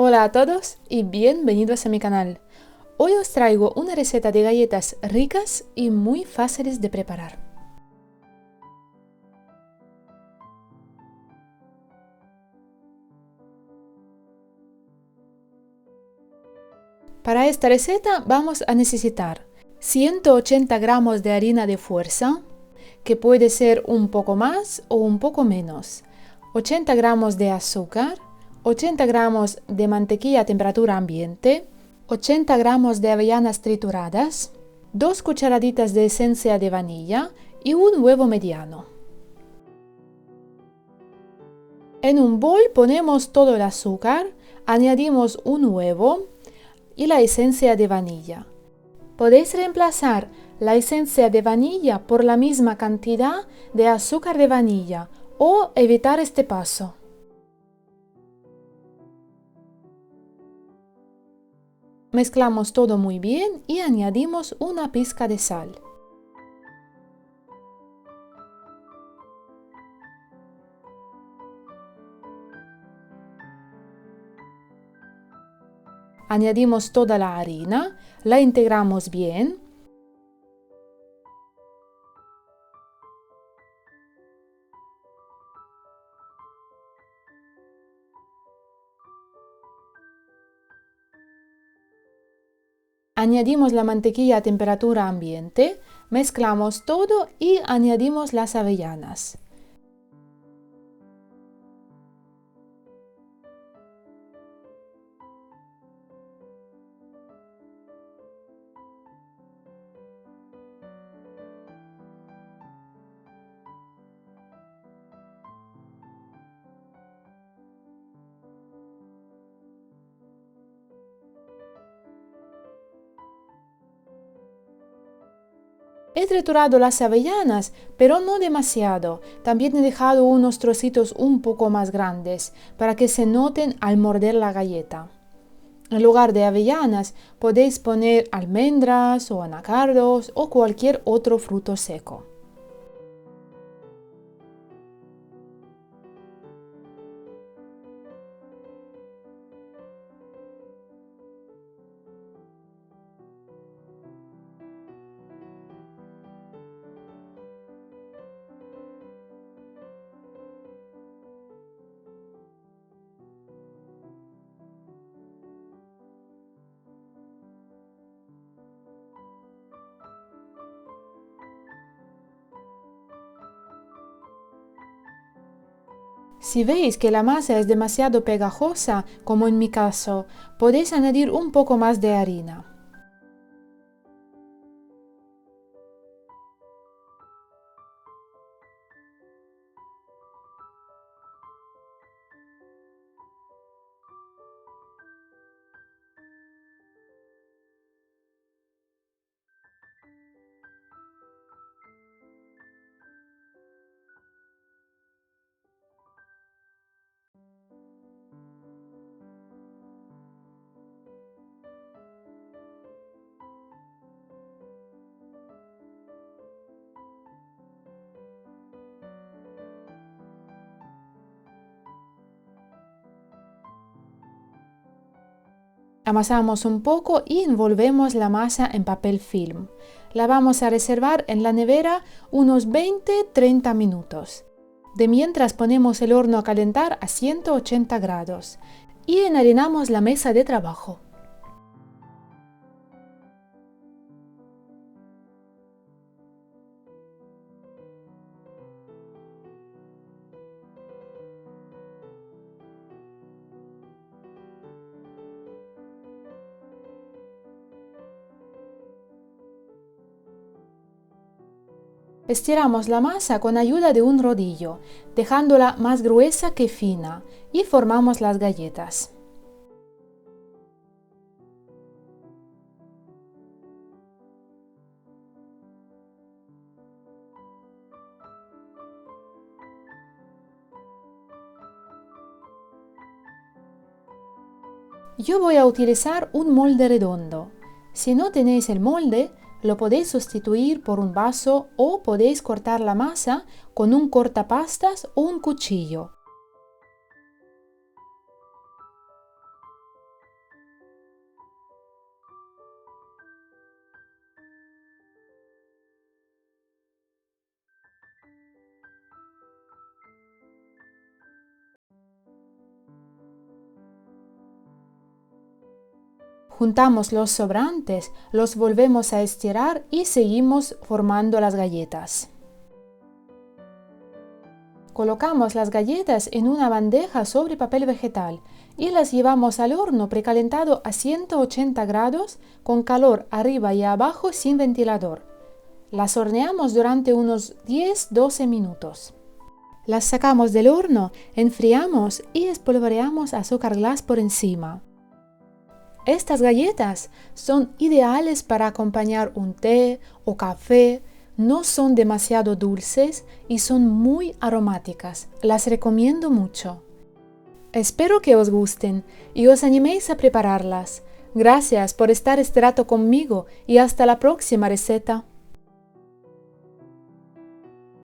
Hola a todos y bienvenidos a mi canal. Hoy os traigo una receta de galletas ricas y muy fáciles de preparar. Para esta receta vamos a necesitar 180 gramos de harina de fuerza, que puede ser un poco más o un poco menos, 80 gramos de azúcar, 80 gramos de mantequilla a temperatura ambiente, 80 gramos de avellanas trituradas, 2 cucharaditas de esencia de vainilla y un huevo mediano. En un bol ponemos todo el azúcar, añadimos un huevo y la esencia de vainilla. Podéis reemplazar la esencia de vainilla por la misma cantidad de azúcar de vainilla o evitar este paso. Mezclamos todo muy bien y añadimos una pizca de sal. Añadimos toda la harina, la integramos bien. Añadimos la mantequilla a temperatura ambiente, mezclamos todo y añadimos las avellanas. He triturado las avellanas, pero no demasiado. También he dejado unos trocitos un poco más grandes para que se noten al morder la galleta. En lugar de avellanas podéis poner almendras o anacardos o cualquier otro fruto seco. Si veis que la masa es demasiado pegajosa, como en mi caso, podéis añadir un poco más de harina. Amasamos un poco y envolvemos la masa en papel film. La vamos a reservar en la nevera unos 20-30 minutos. De mientras ponemos el horno a calentar a 180 grados y enharinamos la mesa de trabajo. Estiramos la masa con ayuda de un rodillo, dejándola más gruesa que fina, y formamos las galletas. Yo voy a utilizar un molde redondo. Si no tenéis el molde, lo podéis sustituir por un vaso o podéis cortar la masa con un cortapastas o un cuchillo. Juntamos los sobrantes, los volvemos a estirar y seguimos formando las galletas. Colocamos las galletas en una bandeja sobre papel vegetal y las llevamos al horno precalentado a 180 grados con calor arriba y abajo sin ventilador. Las horneamos durante unos 10-12 minutos. Las sacamos del horno, enfriamos y espolvoreamos azúcar glass por encima. Estas galletas son ideales para acompañar un té o café, no son demasiado dulces y son muy aromáticas. Las recomiendo mucho. Espero que os gusten y os animéis a prepararlas. Gracias por estar este rato conmigo y hasta la próxima receta.